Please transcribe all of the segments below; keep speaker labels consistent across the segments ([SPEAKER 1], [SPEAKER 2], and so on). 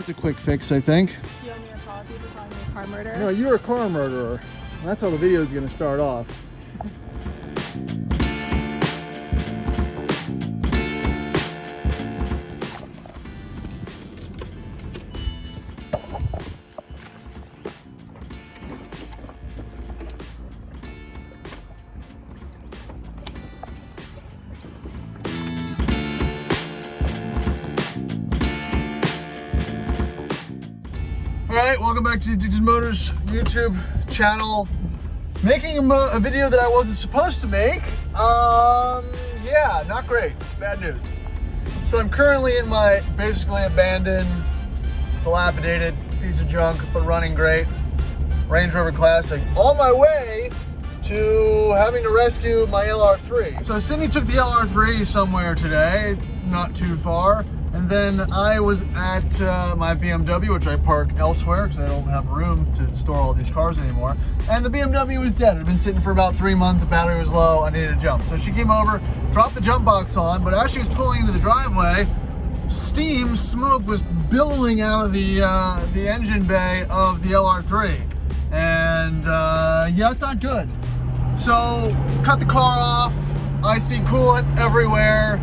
[SPEAKER 1] That's a quick fix, I think.
[SPEAKER 2] You owe me an apology for calling you a car murderer.
[SPEAKER 1] No, you're a car murderer. That's how the video is going to start off. Alright, welcome back to Addicted Motors YouTube channel. Making a video that I wasn't supposed to make. Yeah, not great. Bad news. So I'm currently in my basically abandoned, dilapidated piece of junk, but running great Range Rover Classic, on my way to having to rescue my Lr3. So Sydney took the Lr3 somewhere today, not too far. And then I was at my BMW, which I park elsewhere because I don't have room to store all these cars anymore. And the BMW was dead. It had been sitting for about 3 months. The battery was low. I needed a jump. So she came over, dropped the jump box on, but as she was pulling into the driveway, smoke was billowing out of the engine bay of the Lr3. And yeah, it's not good. So cut the car off. I see coolant everywhere.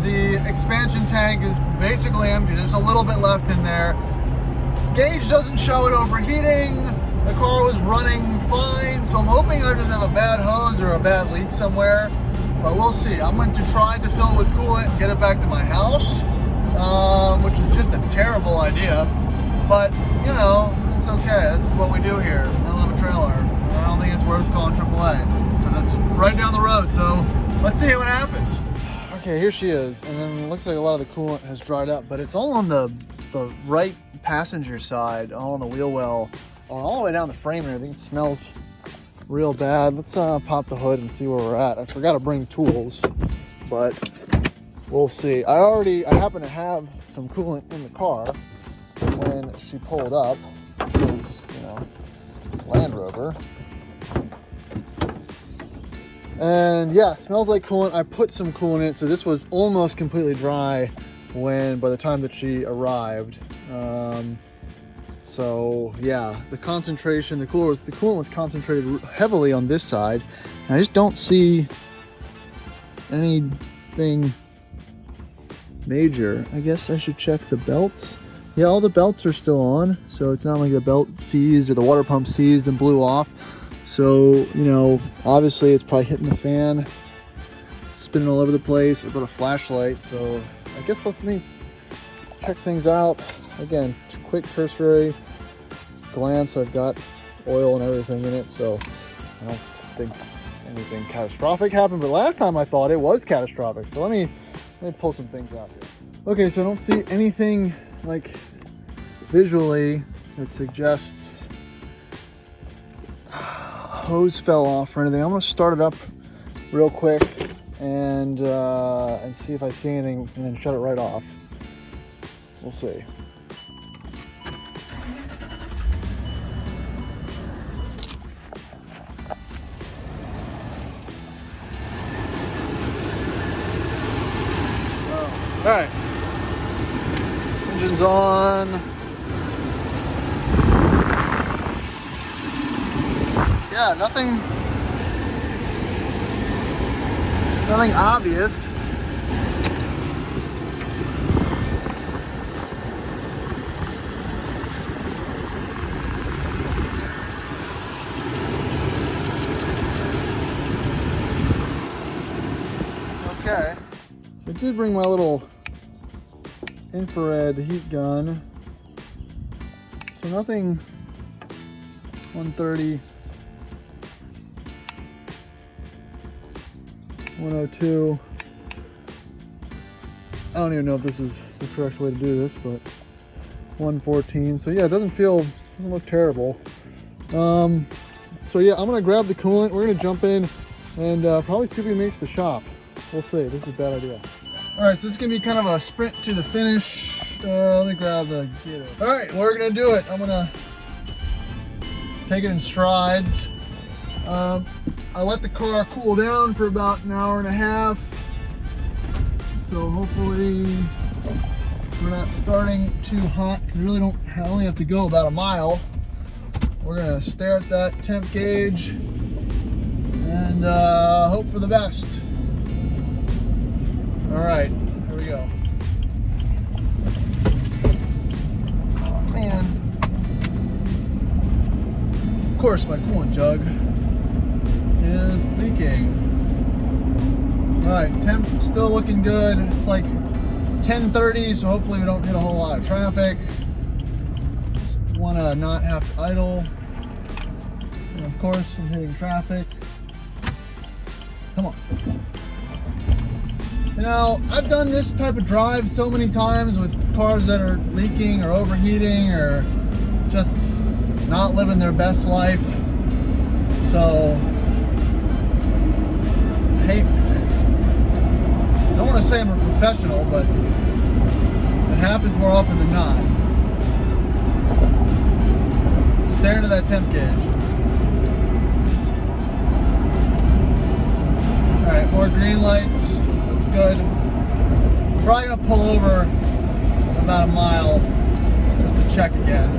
[SPEAKER 1] The expansion tank is basically empty. There's a little bit left in there. Gauge doesn't show it overheating. The car was running fine, so I'm hoping I didn't have a bad hose or a bad leak somewhere, but we'll see. I'm going to try to fill it with coolant and get it back to my house, which is just a terrible idea, but you know, it's okay. That's what we do here. I don't have a trailer. I don't think it's worth calling AAA, but that's right down the road, so let's see what happens. Okay, here she is, and then it looks like a lot of the coolant has dried up, but it's all on the right passenger side, all on the wheel well, all the way down the frame and everything. It smells real bad. Let's pop the hood and see where we're at. I forgot to bring tools, but we'll see. I happen to have some coolant in the car when she pulled up, because, you know, Land Rover. And yeah, smells like coolant. I put some coolant in it, so this was almost completely dry by the time that she arrived. So yeah, the concentration, the coolant was concentrated heavily on this side, and I just don't see anything major. I guess I should check the belts. Yeah, all the belts are still on, so it's not like the belt seized or the water pump seized and blew off. So, you know, obviously it's probably hitting the fan, spinning all over the place. I put a flashlight, so I guess let me check things out. Again, quick tertiary glance. I've got oil and everything in it, so I don't think anything catastrophic happened, but last time I thought it was catastrophic. So let me pull some things out here. Okay, so I don't see anything like visually that suggests hose fell off or anything. I'm gonna start it up real quick and see if I see anything, and then shut it right off. We'll see. All right, engine's on. Yeah, nothing obvious. Okay, so I did bring my little infrared heat gun. So nothing 130. 102. I don't even know if this is the correct way to do this, but 114. So yeah, it doesn't look terrible. So yeah, I'm gonna grab the coolant. We're gonna jump in and probably see if we can make it to the shop. We'll see. This is a bad idea. All right, so this is gonna be kind of a sprint to the finish. Let me grab the gear. All right, we're gonna do it. I'm gonna take it in strides. I let the car cool down for about an hour and a half. So hopefully we're not starting too hot because we really don't, I only have to go about a mile. We're gonna stare at that temp gauge and hope for the best. All right, here we go. Oh man. Of course, my coolant jug is leaking. All right, temp still looking good. It's like 10:30, so hopefully we don't hit a whole lot of traffic. Just wanna not have to idle. And of course, I'm hitting traffic. Come on. You know, I've done this type of drive so many times with cars that are leaking or overheating or just not living their best life. So, I don't want to say I'm a professional, but it happens more often than not. Stare into that temp gauge. All right, more green lights. That's good. Probably gonna pull over about a mile just to check again.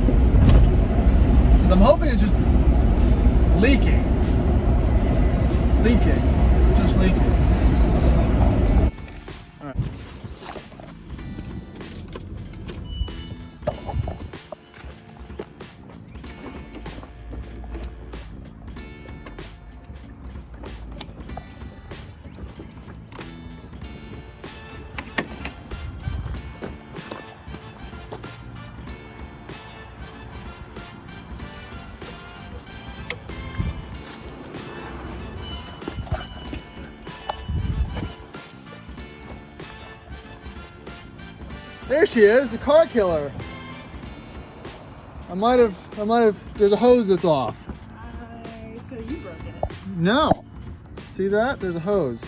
[SPEAKER 1] Because I'm hoping it's just leaking. Just leaking. All right. There she is, the car killer. I might have, there's a hose that's off.
[SPEAKER 2] So you broke it.
[SPEAKER 1] No. See that? There's a hose.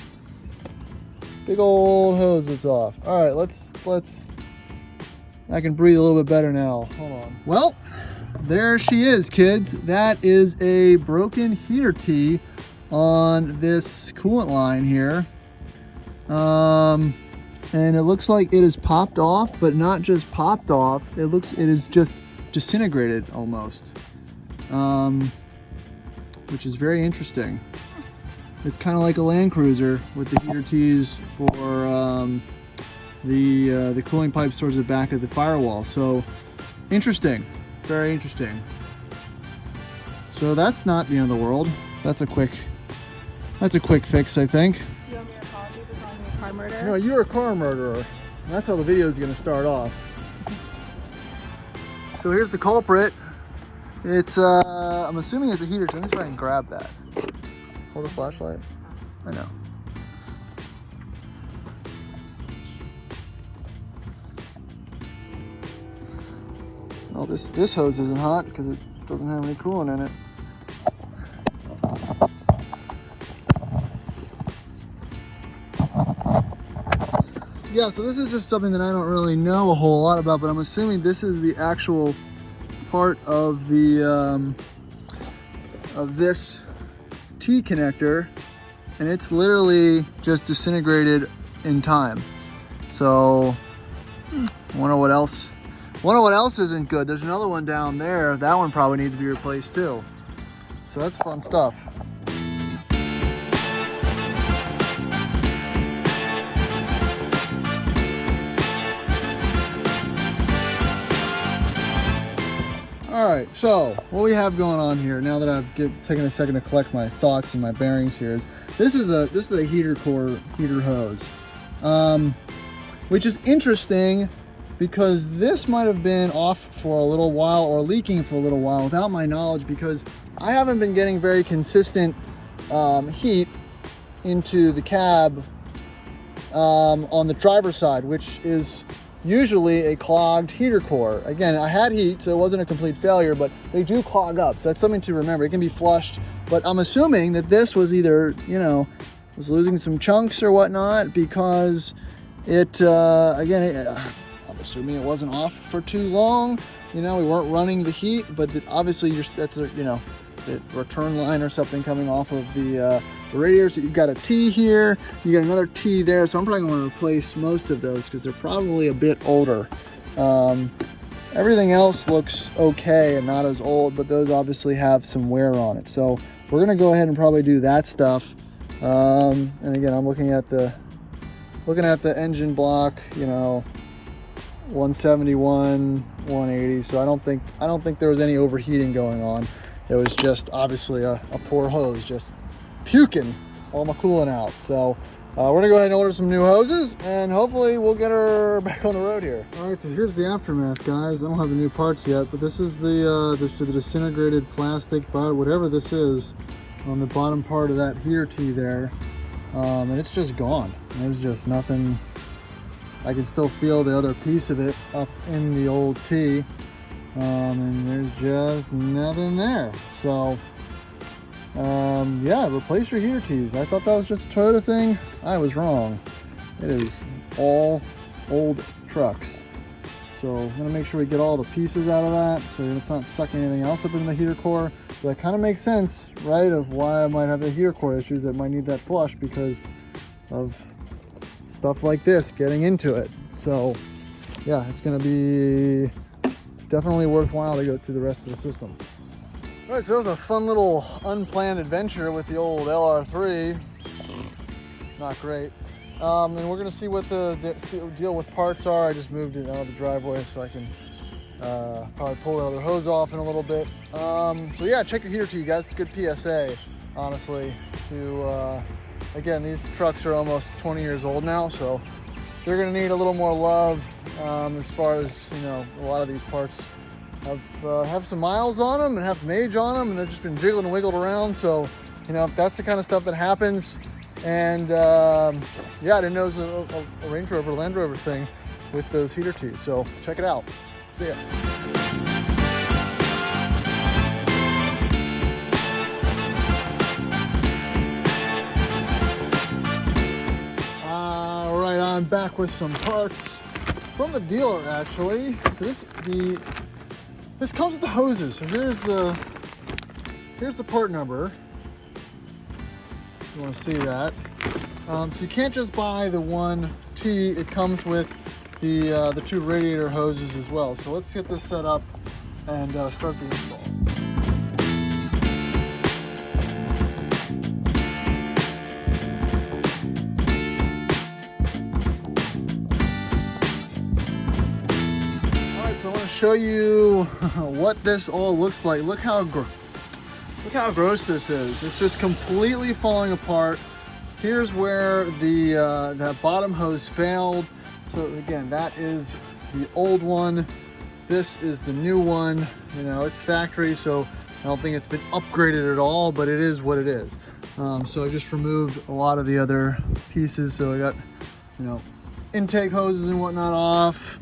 [SPEAKER 1] Big old hose that's off. All right, let's, I can breathe a little bit better now. Hold on. Well, there she is, kids. That is a broken heater tee on this coolant line here. And it looks like it is popped off, but not just popped off. It is just disintegrated almost, which is very interesting. It's kind of like a Land Cruiser with the heater tees for the cooling pipe towards the back of the firewall. So interesting, very interesting. So that's not the end of the world. That's a quick fix, I think.
[SPEAKER 2] Do you want me to call you for calling me a car murderer?
[SPEAKER 1] No, you're a car murderer. That's how the video is going to start off. So here's the culprit. It's, I'm assuming it's a heater. Let me try and grab that. Hold the flashlight. I know. Oh, this hose isn't hot because it doesn't have any coolant in it. Yeah, so this is just something that I don't really know a whole lot about, but I'm assuming this is the actual part of the of this T connector, and it's literally just disintegrated in time. So, wonder what else isn't good. There's another one down there. That one probably needs to be replaced too. So that's fun stuff. All right, so what we have going on here now that I've taken a second to collect my thoughts and my bearings here is this is a heater hose, which is interesting because this might have been off for a little while or leaking for a little while without my knowledge, because I haven't been getting very consistent heat into the cab on the driver's side, which is usually a clogged heater core. Again, I had heat, so it wasn't a complete failure, but they do clog up. So that's something to remember. It can be flushed, but I'm assuming that this was either, was losing some chunks or whatnot, because it, again, I'm assuming it wasn't off for too long. We weren't running the heat, but obviously that's a, the return line or something coming off of the the radiators, you've got a T here, you got another T there, so I'm probably going to replace most of those because they're probably a bit older. Everything else looks okay and not as old, but those obviously have some wear on it. So we're going to go ahead and probably do that stuff. And again, I'm looking at the engine block, you know, 171, 180. So I don't think there was any overheating going on. It was just obviously a poor hose just puking all my coolant out. So we're gonna go ahead and order some new hoses and hopefully we'll get her back on the road here. All right, so here's the aftermath, guys. I don't have the new parts yet, but this is the disintegrated plastic, but whatever this is, on the bottom part of that heater T there. And it's just gone. There's just nothing. I can still feel the other piece of it up in the old T. And there's just nothing there. So yeah, replace your heater T's. I thought that was just a Toyota thing. I was wrong. It is all old trucks. So I'm gonna make sure we get all the pieces out of that so it's not sucking anything else up in the heater core. But that kind of makes sense, right, of why I might have the heater core issues that might need that flush because of stuff like this getting into it. So yeah, it's gonna be definitely worthwhile to go through the rest of the system. All right, so that was a fun little unplanned adventure with the old Lr3. Not great. And we're gonna see what the deal with parts are. I just moved it out of the driveway so I can probably pull the other hose off in a little bit. So yeah, check your heater T, guys. It's a good PSA, honestly. Again, these trucks are almost 20 years old now, so they're gonna need a little more love. As far as, you know, a lot of these parts have some miles on them and have some age on them, and they've just been jiggled and wiggled around. So, you know, that's the kind of stuff that happens. And yeah, I didn't know it was a Range Rover, Land Rover thing with those heater T's. So check it out. See ya. All right, I'm back with some parts from the dealer, actually. So this comes with the hoses. So here's the part number. You want to see that. So you can't just buy the one T. It comes with the two radiator hoses as well. So let's get this set up and start the install. All right, so I want to show you what this all looks like. Look how gross this is. It's just completely falling apart. Here's where that bottom hose failed. So again, that is the old one. This is the new one. You know, it's factory, so I don't think it's been upgraded at all, but it is what it is. So I just removed a lot of the other pieces. So I got, you know, intake hoses and whatnot off.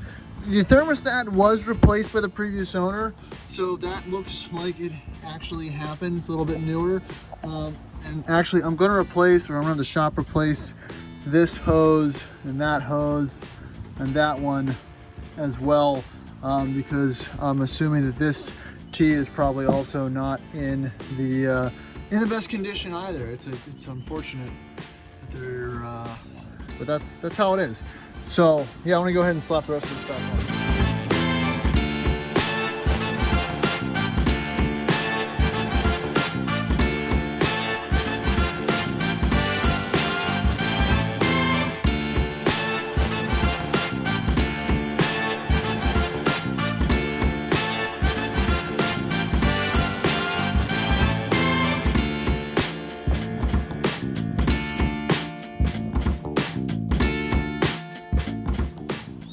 [SPEAKER 1] The thermostat was replaced by the previous owner, so that looks like it actually happened. It's a little bit newer. And actually, I'm going to replace, or I'm going to have the shop replace this hose and that one as well, because I'm assuming that this T is probably also not in the best condition either. It's unfortunate that they're, but that's how it is. So yeah, I'm gonna go ahead and slap the rest of this back on.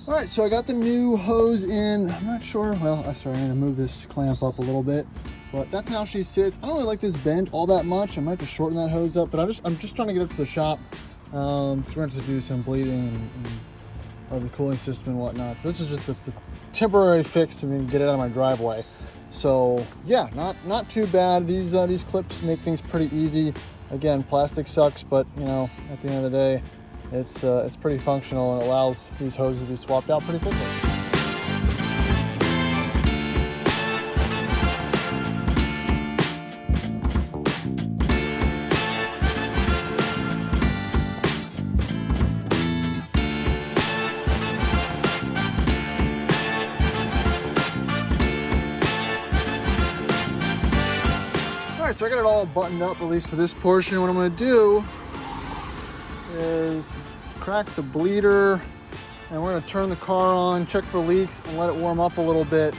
[SPEAKER 1] All right, so I got the new hose in. I'm not sure, well, sorry, I'm gonna move this clamp up a little bit, but that's how she sits. I don't really like this bend all that much. I might have to shorten that hose up, but I'm just trying to get up to the shop. So we're going to do some bleeding of the cooling system and whatnot. So this is just the temporary fix to get it out of my driveway. So yeah, not too bad. These clips make things pretty easy. Again, plastic sucks, but you know, at the end of the day, it's pretty functional and allows these hoses to be swapped out pretty quickly. right, so I got it all buttoned up, at least for this portion. What I'm gonna do is crack the bleeder, and we're gonna turn the car on, check for leaks, and let it warm up a little bit,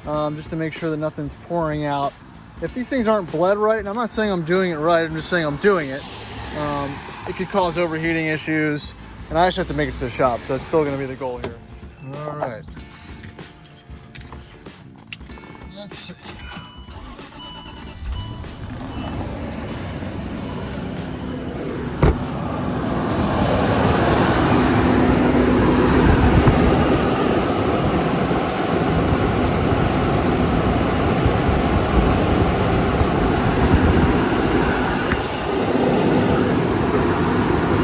[SPEAKER 1] just to make sure that nothing's pouring out. If these things aren't bled right, and I'm not saying I'm doing it right, I'm just saying I'm doing it, it could cause overheating issues, and I just have to make it to the shop, so that's still gonna be the goal here. All right. Let's see.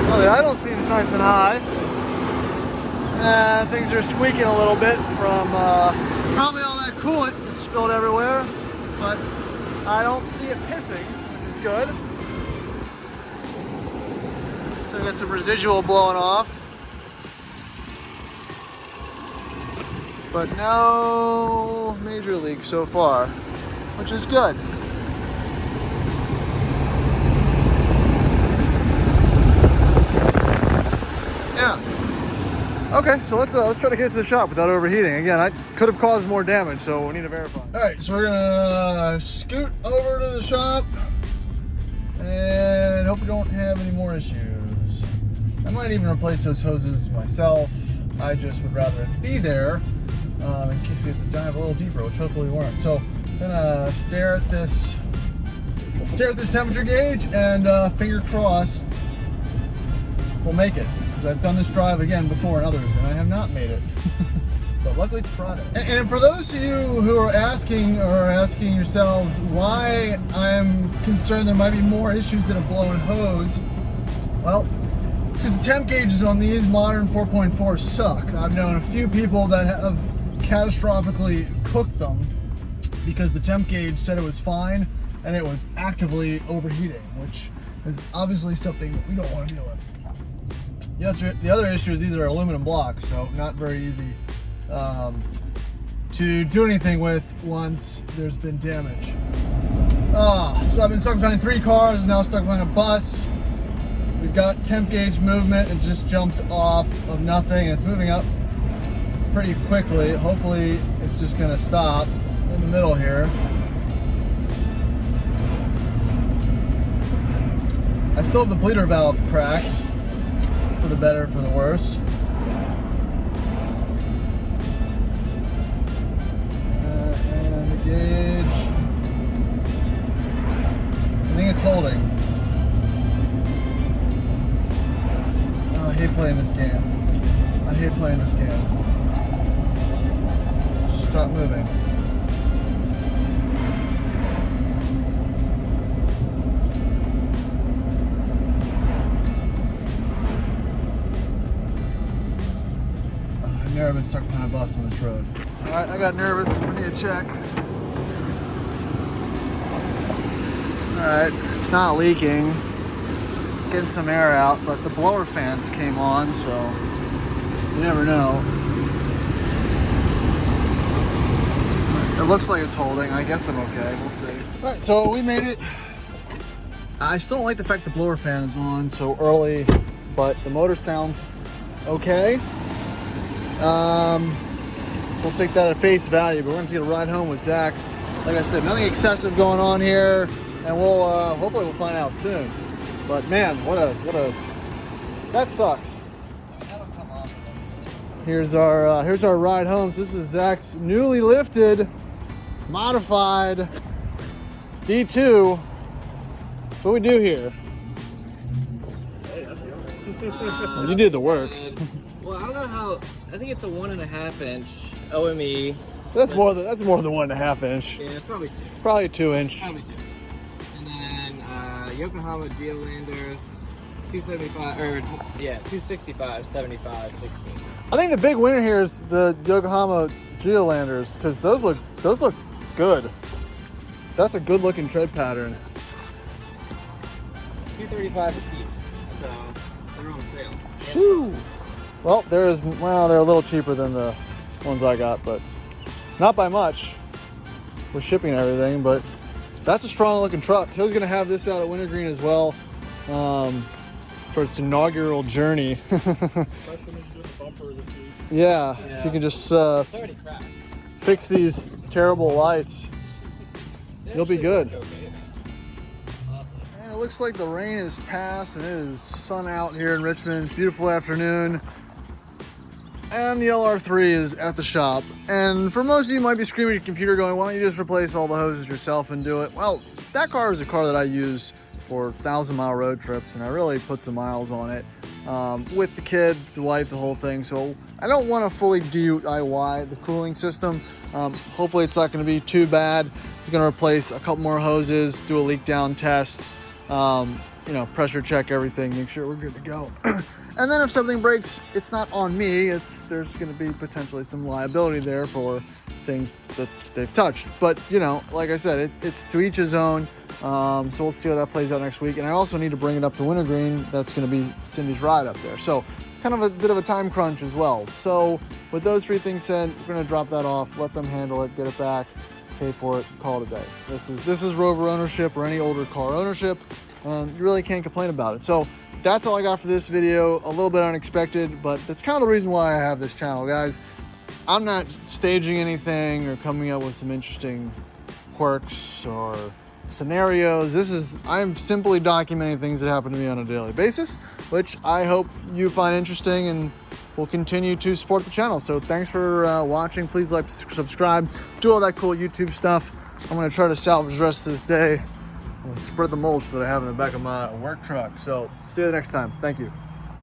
[SPEAKER 1] Well, the idle seems nice and high. And things are squeaking a little bit from probably all that coolant that's spilled everywhere, but I don't see it pissing, which is good. So we got some residual blowing off, but no major leaks so far, which is good. Yeah. Okay, so let's try to get to the shop without overheating. Again, I could have caused more damage, so we need to verify. All right, so we're gonna scoot over to the shop and hope we don't have any more issues. I might even replace those hoses myself. I just would rather it be there in case we have to dive a little deeper, which hopefully we won't. So I'm gonna stare at this temperature gauge and finger crossed we'll make it. I've done this drive again before in others, and I have not made it. But luckily it's Friday. And for those of you who are asking yourselves why I'm concerned there might be more issues than a blown hose, well, it's because the temp gauges on these modern 4.4 suck. I've known a few people that have catastrophically cooked them because the temp gauge said it was fine and it was actively overheating, which is obviously something that we don't want to deal with. The other issue is these are aluminum blocks, so not very easy to do anything with once there's been damage. So I've been stuck behind 3 cars, and now stuck behind a bus. We've got temp gauge movement. It just jumped off of nothing, and it's moving up pretty quickly. Hopefully it's just gonna stop in the middle here. I still have the bleeder valve cracked. For the better, for the worse. And the gauge. I think it's holding. Oh, I hate playing this game. I hate playing this game. Just stop moving. I've been stuck behind a bus on this road. All right, I got nervous. I need to check. All right, it's not leaking. Getting some air out, but the blower fans came on, so you never know. It looks like it's holding. I guess I'm okay. We'll see. All right, so we made it. I still don't like the fact the blower fan is on so early, but the motor sounds okay. So we'll take that at face value, but we're gonna take a ride home with Zach. Like I said, nothing excessive going on here, and we'll hopefully we'll find out soon. But man, that sucks. Here's our ride home. So this is Zach's newly lifted, modified D2. That's what we do here. Well, you did the work.
[SPEAKER 3] Well, I don't know how. I think it's a 1.5 inch OME.
[SPEAKER 1] That's more than 1.5 inch.
[SPEAKER 3] Yeah, it's probably 2.
[SPEAKER 1] It's probably a 2 inch.
[SPEAKER 3] Probably 2. And then Yokohama Geolanders 275 or yeah 265 75 16.
[SPEAKER 1] I think the big winner here is the Yokohama Geolanders because those look good. That's a good looking tread pattern.
[SPEAKER 3] $235 a piece, so they're on sale.
[SPEAKER 1] Shoo! Well, they're a little cheaper than the ones I got, but not by much with shipping and everything. But That's a strong looking truck. He was gonna have this out at Wintergreen as well for its inaugural journey. Yeah, you can just
[SPEAKER 3] It's already cracked.
[SPEAKER 1] fix these terrible lights. You'll be good. And it looks like the rain is past and it is sun out here in Richmond. Beautiful afternoon. And the LR3 is at the shop. And for most of you might be screaming at your computer going, why don't you just replace all the hoses yourself and do it? Well, that car is a car that I use for 1,000-mile road trips, and I really put some miles on it with the kid, the wife, the whole thing. So I don't want to fully DIY the cooling system. Hopefully it's not going to be too bad. We're going to replace a couple more hoses, do a leak down test, you know, pressure check everything, make sure we're good to go. And then if something breaks, it's not on me. There's going to be potentially some liability there for things that they've touched. But, you know, like I said, it's to each his own. So we'll see how that plays out next week. And I also need to bring it up to Wintergreen. That's going to be Cindy's ride up there. So kind of a bit of a time crunch as well. So with those three things said, we're going to drop that off, let them handle it, get it back, pay for it, call it a day. This is Rover ownership or any older car ownership. And you really can't complain about it. So that's all I got for this video. A little bit unexpected, but that's kind of the reason why I have this channel, guys. I'm not staging anything or coming up with some interesting quirks or scenarios. I'm simply documenting things that happen to me on a daily basis, which I hope you find interesting and will continue to support the channel. So thanks for watching. Please like, subscribe, do all that cool YouTube stuff. I'm gonna try to salvage the rest of this day. I'm gonna spread the mulch that I have in the back of my work truck. So see you next time. Thank you.